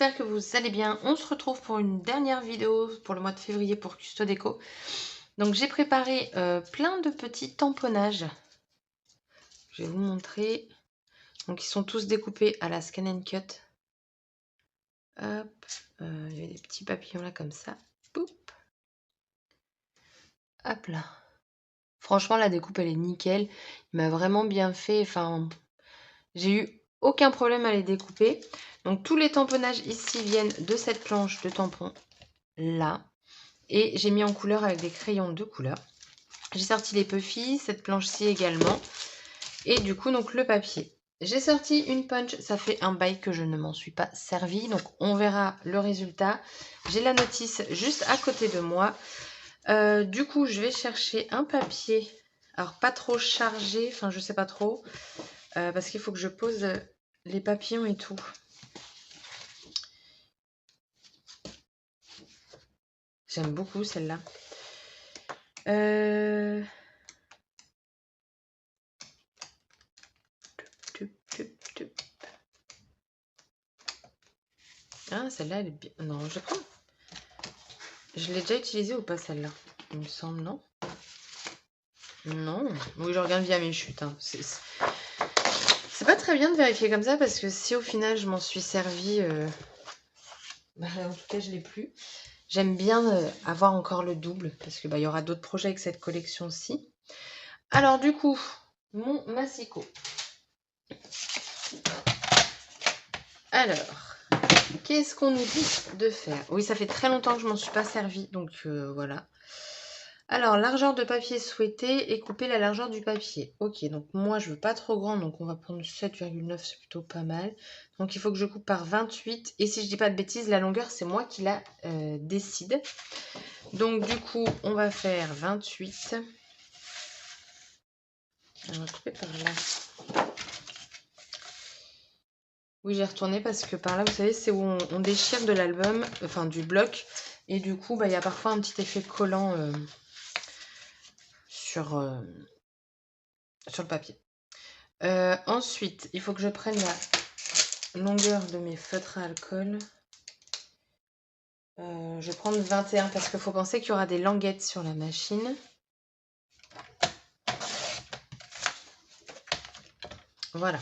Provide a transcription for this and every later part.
j'espère que vous allez bien. On se retrouve pour une dernière vidéo pour le mois de février pour Custo Déco. Donc j'ai préparé plein de petits tamponnages. Je vais vous montrer. Donc ils sont tous découpés à la Scan and Cut. Hop, il y a des petits papillons là comme ça. Poup. Hop là. Franchement la découpe elle est nickel. Il m'a vraiment bien fait. Enfin, j'ai eu aucun problème à les découper. Donc tous les tamponnages ici viennent de cette planche de tampons là. Et j'ai mis en couleur avec des crayons de couleur. J'ai sorti les puffy, cette planche-ci également. Et du coup, donc le papier. J'ai sorti une punch, ça fait un bail que je ne m'en suis pas servi. Donc on verra le résultat. J'ai la notice juste à côté de moi. Du coup, je vais chercher un papier. Alors pas trop chargé, enfin je sais pas trop. Parce qu'il faut que je pose les papillons et tout. J'aime beaucoup celle-là. Ah, celle-là, elle est bien. Non, je vais prendre. Je l'ai déjà utilisée ou pas celle-là? Il me semble, non? Non. Oui, je regarde via mes chutes. Hein. C'est pas très bien de vérifier comme ça parce que si au final je m'en suis servi, bah, en tout cas je l'ai plus. J'aime bien avoir encore le double parce que bah, y aura d'autres projets avec cette collection-ci. Alors du coup, mon massicot. Alors, qu'est-ce qu'on nous dit de faire? Oui, ça fait très longtemps que je m'en suis pas servi, donc voilà. Alors, largeur de papier souhaitée et couper la largeur du papier. Ok, donc moi je veux pas trop grand, donc on va prendre 7,9, c'est plutôt pas mal. Donc il faut que je coupe par 28. Et si je dis pas de bêtises, la longueur c'est moi qui la décide. Donc du coup, on va faire 28. On va couper par là. Oui, j'ai retourné parce que par là, vous savez, c'est où on déchire de l'album, enfin du bloc. Et du coup, bah, y a parfois un petit effet collant sur le papier. Ensuite, il faut que je prenne la longueur de mes feutres à alcool. Je vais prendre 21 parce qu'il faut penser qu'il y aura des languettes sur la machine. Voilà.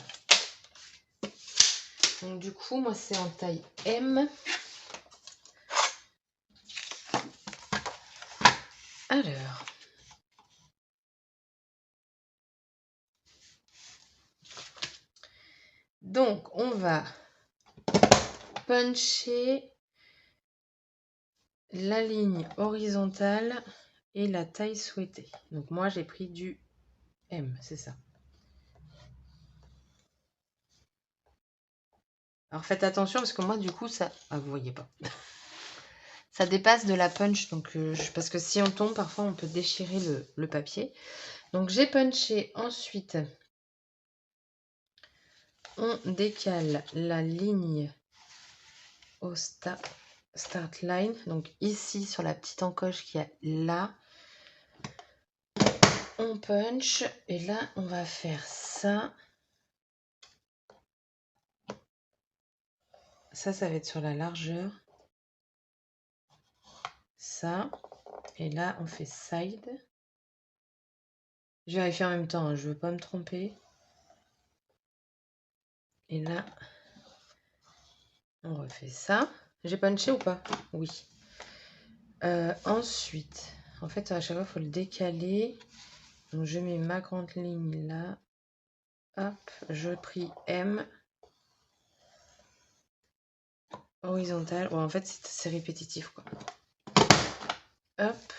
Donc du coup, moi c'est en taille M. Alors. Donc on va puncher la ligne horizontale et la taille souhaitée. Donc moi j'ai pris du M, c'est ça. Alors faites attention parce que moi du coup ça... Ah vous voyez pas. Ça dépasse de la punch, donc parce que si on tombe, parfois on peut déchirer le papier. Donc j'ai punché, ensuite on décale la ligne au start line. Donc ici sur la petite encoche qu'il y a là, on punch et là on va faire ça. Ça va être sur la largeur. Ça. Et là on fait side. Je vérifie en même temps, hein, je veux pas me tromper. Et là, on refait ça. J'ai punché ou pas? Oui. Ensuite, en fait, à chaque fois, il faut le décaler. Donc, je mets ma grande ligne là. Hop, je prie M. Horizontale. Ouais, en fait, c'est répétitif, quoi. Hop.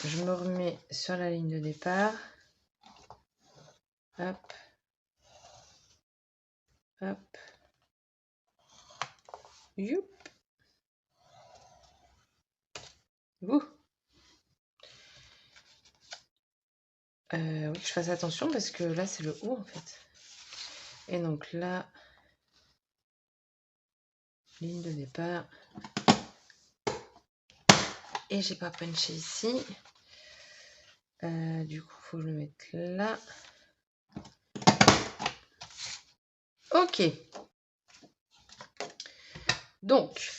Je me remets sur la ligne de départ. Hop. Hop. Youp. Ouh. Oui, que je fasse attention parce que là, c'est le haut, en fait. Et donc là, ligne de départ. Et j'ai pas punché ici. Du coup, il faut que je le mette là. Ok. Donc,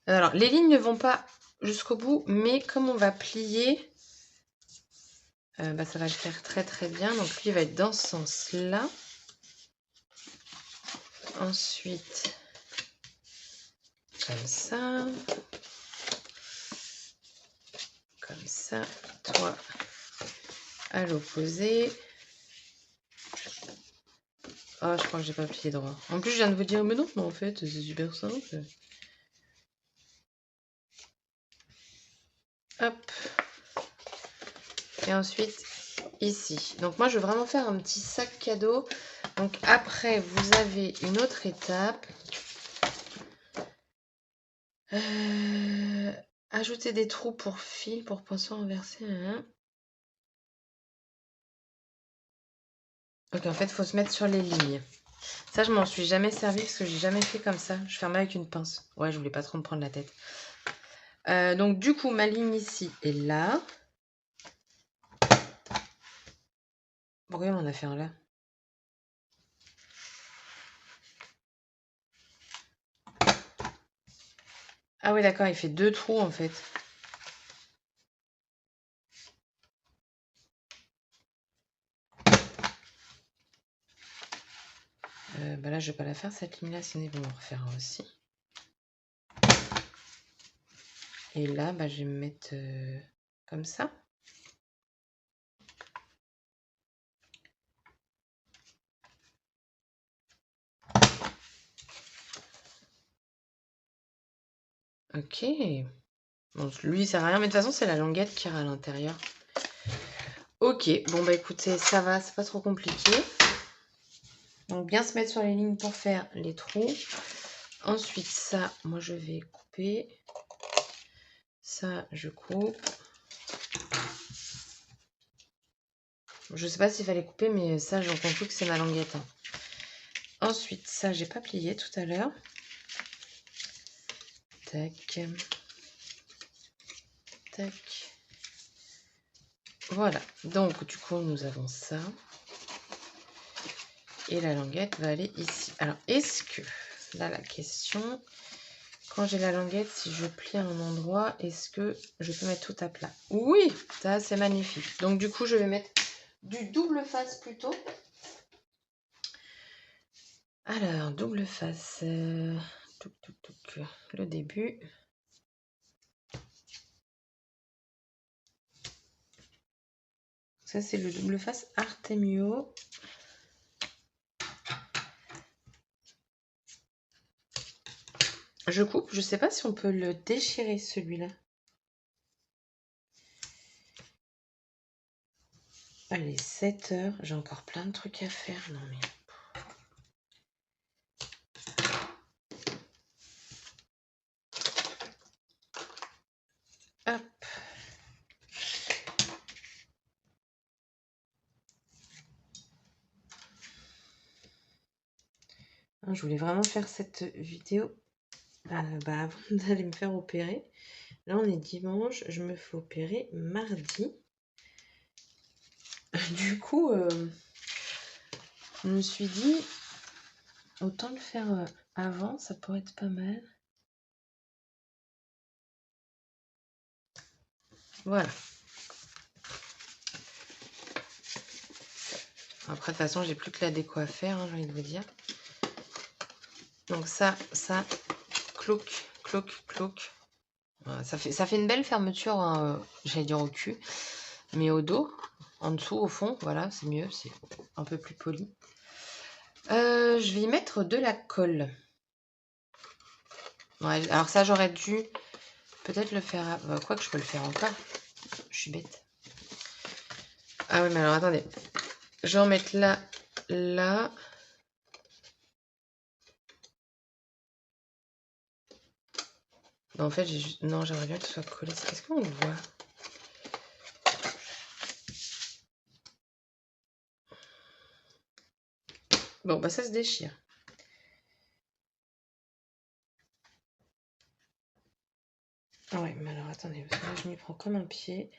alors les lignes ne vont pas jusqu'au bout, mais comme on va plier, bah, ça va le faire très très bien. Donc lui il va être dans ce sens-là. Ensuite, comme ça. Comme ça. Toi, à l'opposé. Ah, je crois que j'ai pas plié droit. En plus, je viens de vous dire, mais non, mais en fait, c'est super simple. Hop. Et ensuite, ici. Donc moi, je veux vraiment faire un petit sac cadeau. Donc après, vous avez une autre étape. Ajouter des trous pour fil, pour poinçon renversé. Ok, en fait, il faut se mettre sur les lignes. Ça, je m'en suis jamais servi parce que j'ai jamais fait comme ça. Je fermais avec une pince. Ouais, je voulais pas trop me prendre la tête. Donc du coup, ma ligne ici est là. Pourquoi on en a fait un là? Ah oui, d'accord, il fait 2 trous en fait. Bah là, je vais pas la faire cette ligne-là, sinon ils vont en refaire un aussi. Et là, bah, je vais me mettre comme ça. Ok. Bon, lui, il sert à rien, mais de toute façon, c'est la languette qui ira à l'intérieur. Ok, bon bah écoutez, ça va, c'est pas trop compliqué. Donc bien se mettre sur les lignes pour faire les trous. Ensuite, ça, moi je vais couper. Ça, je coupe. Je sais pas s'il fallait couper, mais ça, j'en conclus que c'est ma languette. Hein. Ensuite, ça, j'ai pas plié tout à l'heure. Tac. Tac. Voilà. Donc, du coup, nous avons ça. Et la languette va aller ici. Alors, est-ce que... Là, la question... Quand j'ai la languette, si je plie à un endroit, est-ce que je peux mettre tout à plat? Oui, ça, c'est magnifique. Donc, du coup, je vais mettre du double face plutôt. Alors, double face. Le début. Ça, c'est le double face Artemio. Je coupe. Je sais pas si on peut le déchirer, celui-là. Allez, 7 heures. J'ai encore plein de trucs à faire. Non, mais... Hop. Je voulais vraiment faire cette vidéo avant d'aller me faire opérer. Là, on est dimanche. Je me fais opérer mardi. Du coup, je me suis dit, autant le faire avant, ça pourrait être pas mal. Voilà. Après, de toute façon, j'ai plus que la déco à faire, hein, j'ai envie de vous dire. Donc ça, clouc, clouc, clouc. Voilà, ça fait une belle fermeture, hein, j'allais dire au cul, mais au dos, en dessous, au fond, voilà, c'est mieux, c'est un peu plus poli. Je vais y mettre de la colle. Ouais, alors ça, j'aurais dû peut-être le faire... quoi que je peux le faire encore. Je suis bête. Ah oui, mais alors attendez. Je vais en mettre là, là. Non, en fait, j'ai juste... Non, j'aimerais bien que ce soit collé. Est-ce qu'on le voit? Bon, bah ça se déchire. Ah ouais, mais alors attendez, parce que là, je m'y prends comme un pied.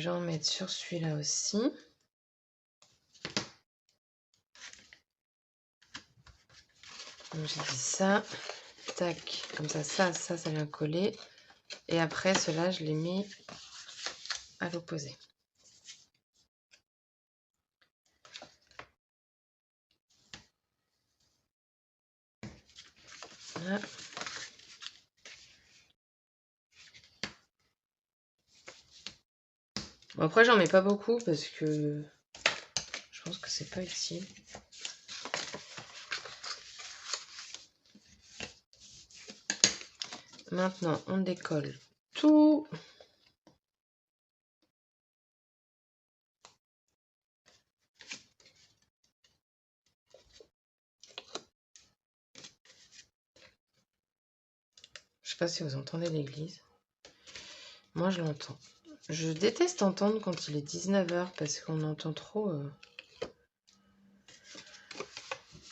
Je vais en mettre sur celui-là aussi. Donc j'ai dit ça. Tac, comme ça vient coller. Et après, ceux-là, je les mets à l'opposé. Voilà. Bon, après, j'en mets pas beaucoup parce que je pense que c'est pas utile. Maintenant, on décolle tout. Je sais pas si vous entendez l'église. Moi, je l'entends. Je déteste entendre quand il est 19h parce qu'on entend trop...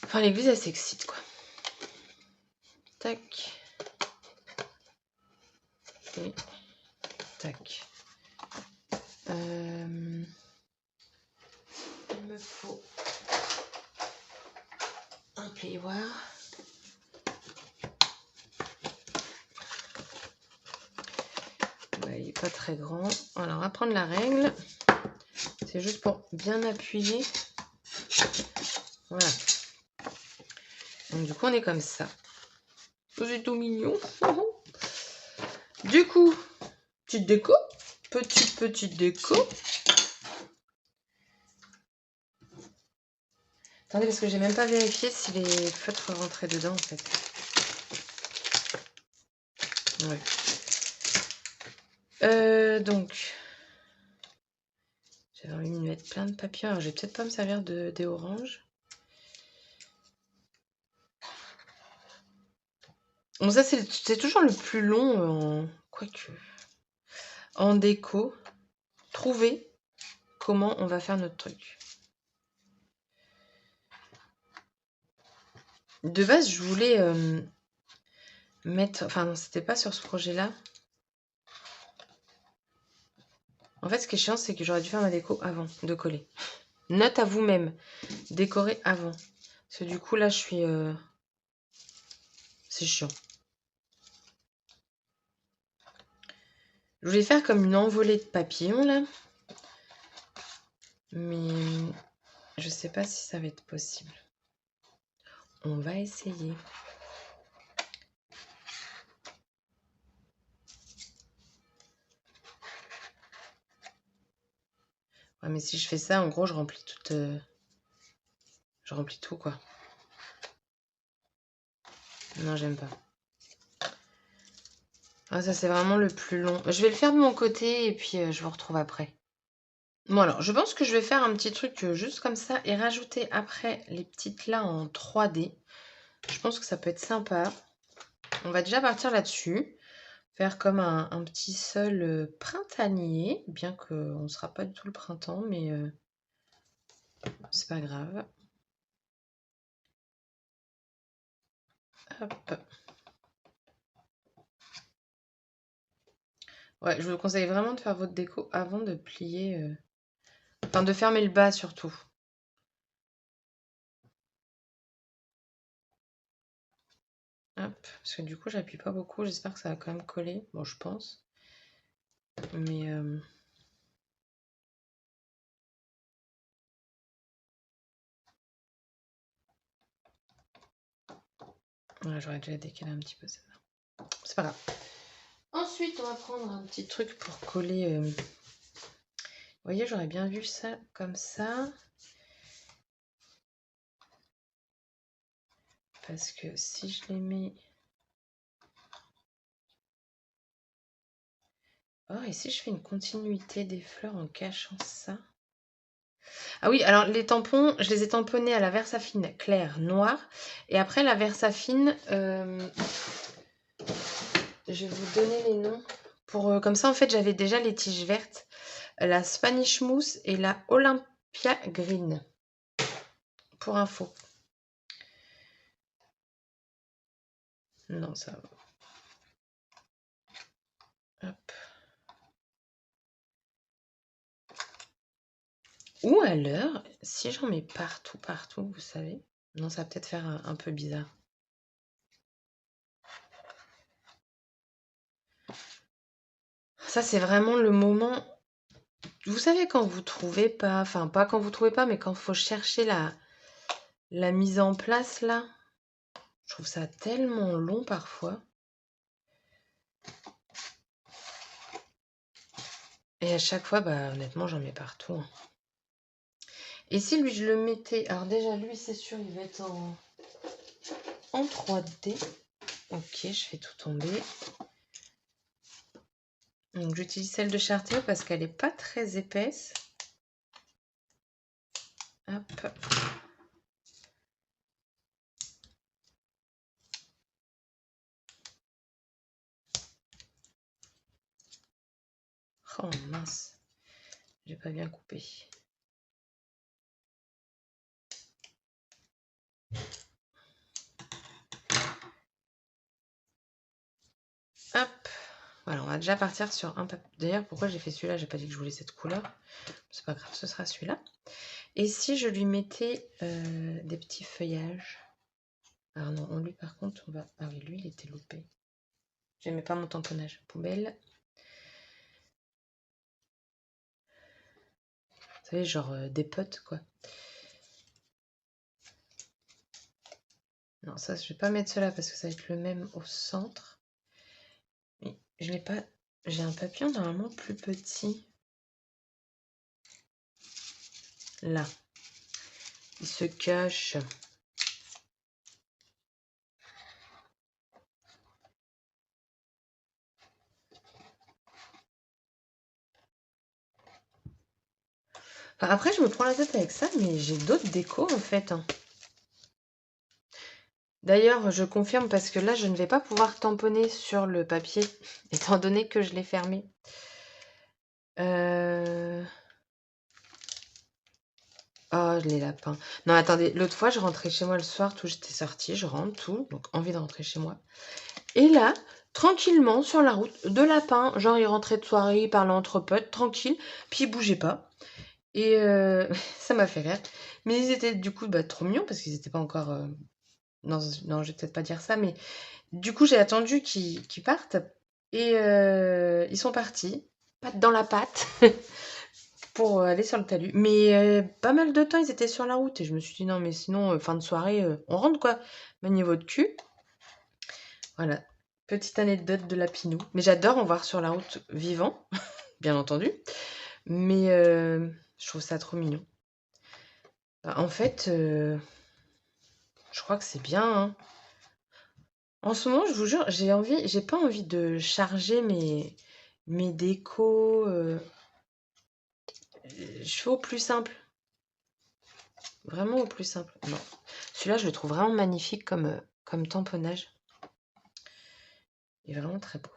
Enfin, l'église, elle s'excite, quoi. Tac. Et tac. Il me faut un plioir. Ouais, il n'est pas très grand. Alors, on va prendre la règle. C'est juste pour bien appuyer. Voilà. Donc, du coup, on est comme ça. C'est tout mignon. Du coup, petite déco. Petite déco. Attendez, parce que j'ai même pas vérifié si les feutres rentraient dedans, en fait. Ouais. Donc, j'avais envie de mettre plein de papier. Alors, je vais peut-être pas me servir des oranges. Bon, ça, c'est toujours le plus long en... Quoique... En déco. Trouver comment on va faire notre truc. De base, je voulais mettre... Enfin, non, c'était pas sur ce projet-là. En fait, ce qui est chiant, c'est que j'aurais dû faire ma déco avant de coller. Note à vous-même. Décorer avant. Parce que du coup, là, je suis... C'est chiant. Je voulais faire comme une envolée de papillons, là. Mais je sais pas si ça va être possible. On va essayer. Ouais, mais si je fais ça, en gros, je remplis toute... Je remplis tout, quoi. Non, j'aime pas. Ah, ça, c'est vraiment le plus long. Je vais le faire de mon côté et puis je vous retrouve après. Bon, alors, je pense que je vais faire un petit truc juste comme ça et rajouter après les petites là en 3D. Je pense que ça peut être sympa. On va déjà partir là-dessus. Faire comme un petit sol printanier, bien qu'on ne sera pas du tout le printemps, mais c'est pas grave. Hop. Ouais, je vous conseille vraiment de faire votre déco avant de plier. Enfin, de fermer le bas surtout. Hop, parce que du coup, j'appuie pas beaucoup. J'espère que ça va quand même coller. Bon, je pense. Mais... Ouais, j'aurais dû la décaler un petit peu, celle-là. C'est pas grave. Ensuite, on va prendre un petit truc pour coller. Vous voyez, j'aurais bien vu ça comme ça. Parce que si je les mets... Oh, et si je fais une continuité des fleurs en cachant ça? Ah oui, alors les tampons, je les ai tamponnés à la Versafine claire noire. Et après la Versafine, je vais vous donner les noms. Comme ça, en fait, j'avais déjà les tiges vertes. La Spanish Mousse et la Olympia Green. Pour info. Non, ça va. Hop. Ou alors, si j'en mets partout, vous savez. Non, ça va peut-être faire un peu bizarre. Ça, c'est vraiment le moment. Vous savez, quand vous trouvez pas, enfin, pas quand vous trouvez pas, mais quand il faut chercher la mise en place, là. Je trouve ça tellement long parfois. Et à chaque fois, bah, honnêtement, j'en mets partout, hein. Et si lui, je le mettais... Alors déjà, lui, c'est sûr, il va être en 3D. Ok, je fais tout tomber. Donc, j'utilise celle de Chartier parce qu'elle n'est pas très épaisse. Hop. Oh mince, j'ai pas bien coupé. Hop. Voilà, on va déjà partir sur un papier. D'ailleurs, pourquoi j'ai fait celui-là? J'ai pas dit que je voulais cette couleur. C'est pas grave, ce sera celui-là. Et si je lui mettais des petits feuillages? Alors non, lui par contre, on va... Ah oui, lui, il était loupé. J'aimais pas mon tamponnage. Poubelle. Vous savez, genre des potes, quoi. Non, ça, je vais pas mettre cela parce que ça va être le même au centre. Mais je l'ai pas... J'ai un papillon normalement plus petit. Là. Il se cache. Enfin, après, je me prends la tête avec ça, mais j'ai d'autres décos en fait, hein. D'ailleurs, je confirme parce que là, je ne vais pas pouvoir tamponner sur le papier, étant donné que je l'ai fermé. Oh, les lapins. Non, attendez, l'autre fois, je rentrais chez moi le soir, tout, j'étais sortie, je rentre, tout, donc envie de rentrer chez moi. Et là, tranquillement, sur la route, deux lapins, genre ils rentraient de soirée, ils parlaient entre potes, tranquille, puis ils bougeaient pas. Et ça m'a fait rire. Mais ils étaient du coup trop mignons parce qu'ils n'étaient pas encore... Non, non, je vais peut-être pas dire ça, mais du coup, j'ai attendu qu'ils partent. Et ils sont partis, patte dans la patte, pour aller sur le talus. Mais pas mal de temps, ils étaient sur la route. Et je me suis dit, non, mais sinon, fin de soirée, on rentre quoi. Maniez votre cul. Voilà. Petite anecdote de Lapinou. Mais j'adore en voir sur la route vivant, bien entendu. Mais je trouve ça trop mignon. En fait, je crois que c'est bien, hein. En ce moment, je vous jure, j'ai pas envie de charger mes décos. Je fais au plus simple. Vraiment au plus simple. Non. Celui-là, je le trouve vraiment magnifique comme tamponnage. Il est vraiment très beau.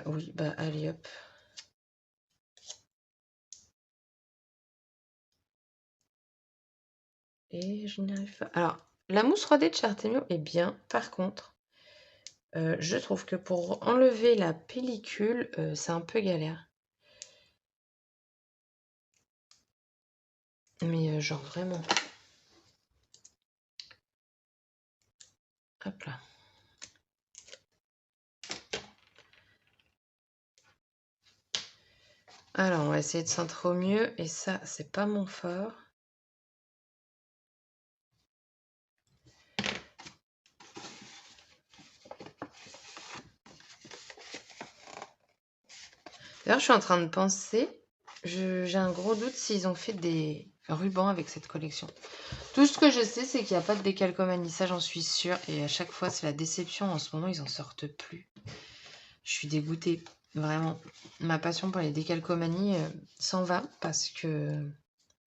Oui, bah allez hop. Et je n'arrive pas. Alors, la mousse 3D de Chartemio est bien. Par contre, je trouve que pour enlever la pellicule, c'est un peu galère. Mais genre vraiment. Hop là. Alors, on va essayer de centrer au mieux. Et ça, c'est pas mon fort. D'ailleurs, je suis en train de penser, j'ai un gros doute s'ils ont fait des rubans avec cette collection. Tout ce que je sais, c'est qu'il n'y a pas de décalcomanie, ça j'en suis sûre. Et à chaque fois, c'est la déception. En ce moment, ils en sortent plus. Je suis dégoûtée, vraiment. Ma passion pour les décalcomanies s'en va parce que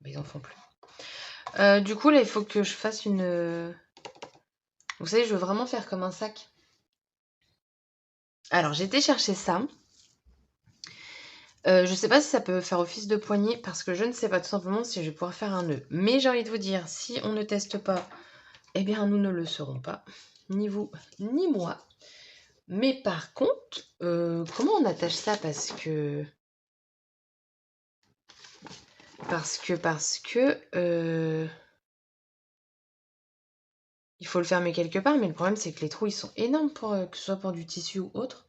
ils en font plus. Du coup, là, il faut que je fasse une... Vous savez, je veux vraiment faire comme un sac. Alors, j'ai été chercher ça. Je sais pas si ça peut faire office de poignée parce que je ne sais pas tout simplement si je vais pouvoir faire un nœud. Mais j'ai envie de vous dire, si on ne teste pas, eh bien nous ne le saurons pas. Ni vous, ni moi. Mais par contre, comment on attache ça? Parce que Parce que il faut le fermer quelque part, mais le problème c'est que les trous ils sont énormes pour que ce soit pour du tissu ou autre.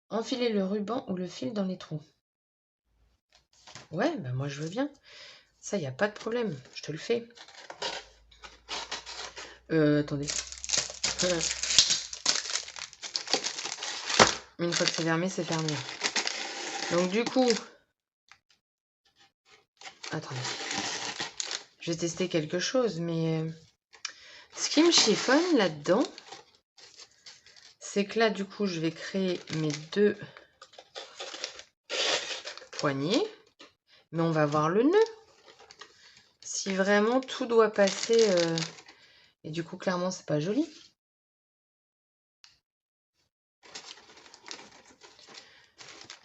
Enfiler le ruban ou le fil dans les trous. Ouais, bah moi je veux bien. Ça, y a pas de problème, je te le fais. Attendez. Une fois que c'est fermé, c'est fermé. Donc du coup... Attendez. Je vais tester quelque chose, mais... Ce qui me chiffonne là-dedans, c'est que là, du coup, je vais créer mes 2 poignées. Mais on va voir le nœud. Si vraiment tout doit passer... Et du coup, clairement, c'est pas joli.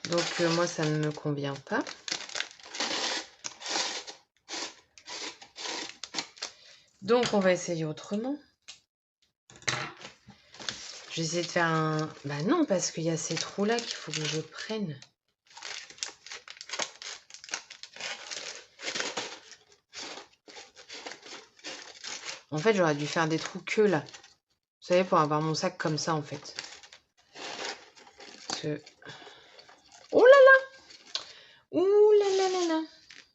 Donc, moi, ça ne me convient pas. Donc, on va essayer autrement. Je vais essayer de faire un... Bah non, parce qu'il y a ces trous-là qu'il faut que je prenne. En fait, j'aurais dû faire des trous que là. Vous savez, pour avoir mon sac comme ça, en fait. Parce que... Oh là là! Ouh là là là là!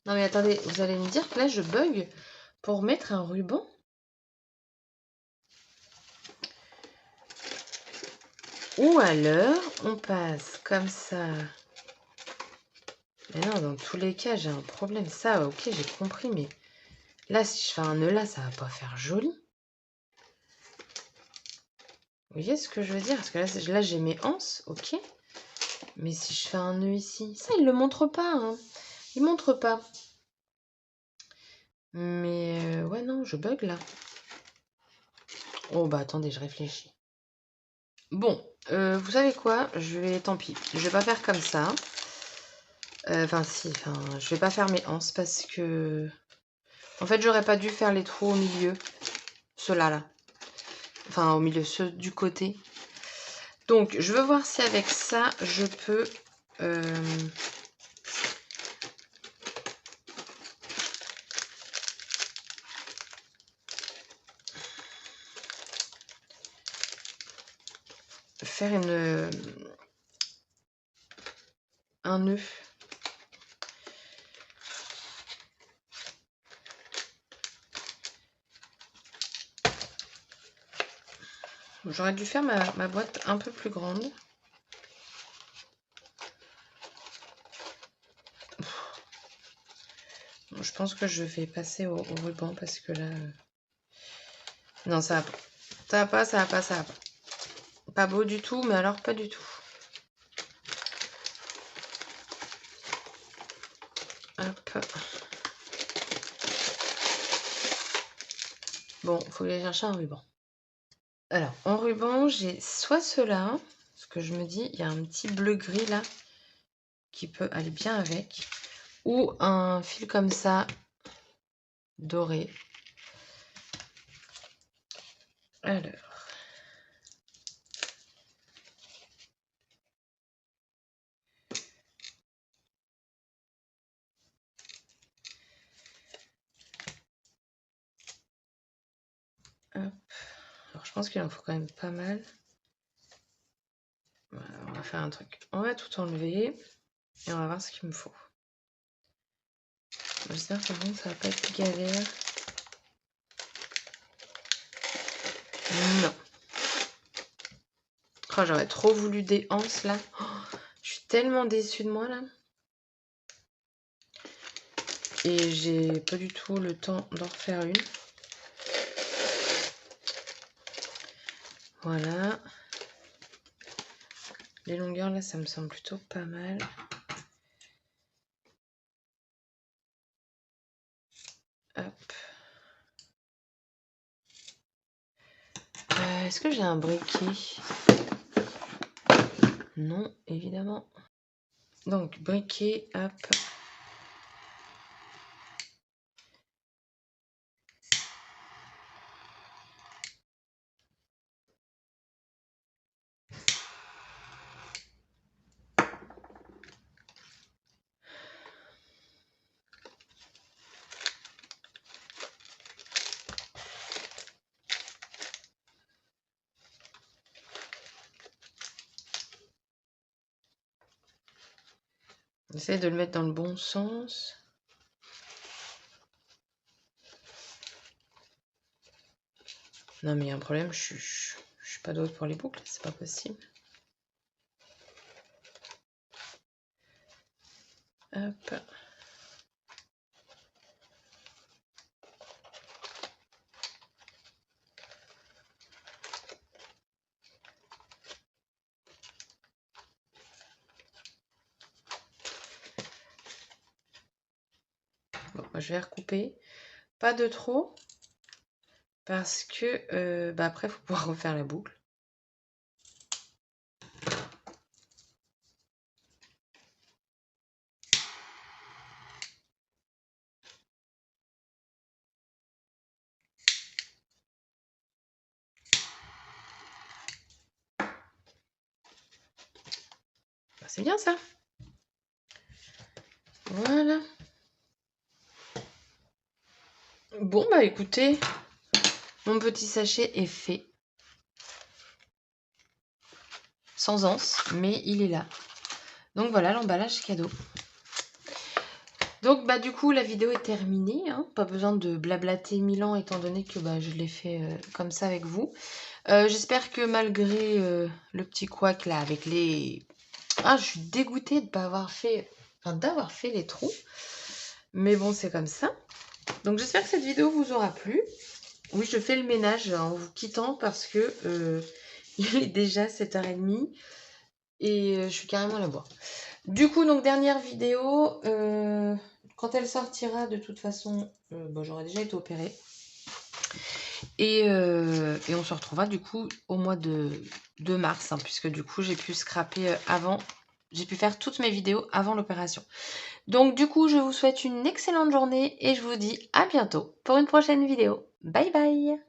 Non mais attendez, vous allez me dire que là, je bug pour mettre un ruban? Ou alors, on passe comme ça. Mais non, dans tous les cas, j'ai un problème. Ça, ok, j'ai compris, mais... Là, si je fais un nœud là, ça va pas faire joli. Vous voyez ce que je veux dire? Parce que là j'ai mes anses, ok. Mais si je fais un nœud ici... Ça, il le montre pas, hein. Il montre pas. Mais... ouais, non, je bug, là. Oh, bah, attendez, je réfléchis. Bon, vous savez quoi? Tant pis. Je vais pas faire comme ça. Enfin, si, je vais pas faire mes anses parce que... En fait, j'aurais pas dû faire les trous au milieu. Ceux-là, là. Enfin, au milieu, ceux du côté. Donc, je veux voir si avec ça, je peux... faire un nœud. J'aurais dû faire ma boîte un peu plus grande. Je pense que je vais passer au ruban parce que là... Non, ça va pas. Ça va pas, ça va pas, ça va pas. Pas beau du tout, mais alors pas du tout. Hop. Bon, faut aller chercher un ruban. Alors, en ruban, j'ai soit ceux-là, parce que je me dis, il y a un petit bleu-gris là, qui peut aller bien avec, ou un fil comme ça, doré. Alors... Hop. Alors, je pense qu'il en faut quand même pas mal. Voilà, on va faire un truc. On va tout enlever et on va voir ce qu'il me faut. J'espère que bon, ça va pas être galère. Non. Oh, j'aurais trop voulu des anses là. Oh, je suis tellement déçue de moi là. Et j'ai pas du tout le temps d'en refaire une. Voilà. Les longueurs là, ça me semble plutôt pas mal. Hop. Est-ce que j'ai un briquet? Non, évidemment. Donc, briquet, hop. J'essaie de le mettre dans le bon sens. Non, mais il y a un problème, je suis pas douée pour les boucles, c'est pas possible. Hop. Bon, moi, je vais recouper. Pas de trop. Parce que après, il faut pouvoir refaire la boucle. Bah, c'est bien ça. Voilà. Bon, bah écoutez, mon petit sachet est fait. Sans anse, mais il est là. Donc voilà l'emballage cadeau. Donc bah du coup la vidéo est terminée, hein. Pas besoin de blablater 1000 ans étant donné que bah, je l'ai fait comme ça avec vous. J'espère que malgré le petit couac là avec les... Ah, je suis dégoûtée de pas avoir fait... Enfin d'avoir fait les trous. Mais bon, c'est comme ça. Donc j'espère que cette vidéo vous aura plu. Oui, je fais le ménage en vous quittant parce que il est déjà 7h30 et je suis carrément à la boire. Du coup, donc dernière vidéo, quand elle sortira, de toute façon, bon, j'aurai déjà été opérée. Et on se retrouvera du coup au mois de mars, hein, puisque du coup j'ai pu scraper avant, j'ai pu faire toutes mes vidéos avant l'opération. Donc du coup, je vous souhaite une excellente journée et je vous dis à bientôt pour une prochaine vidéo. Bye bye!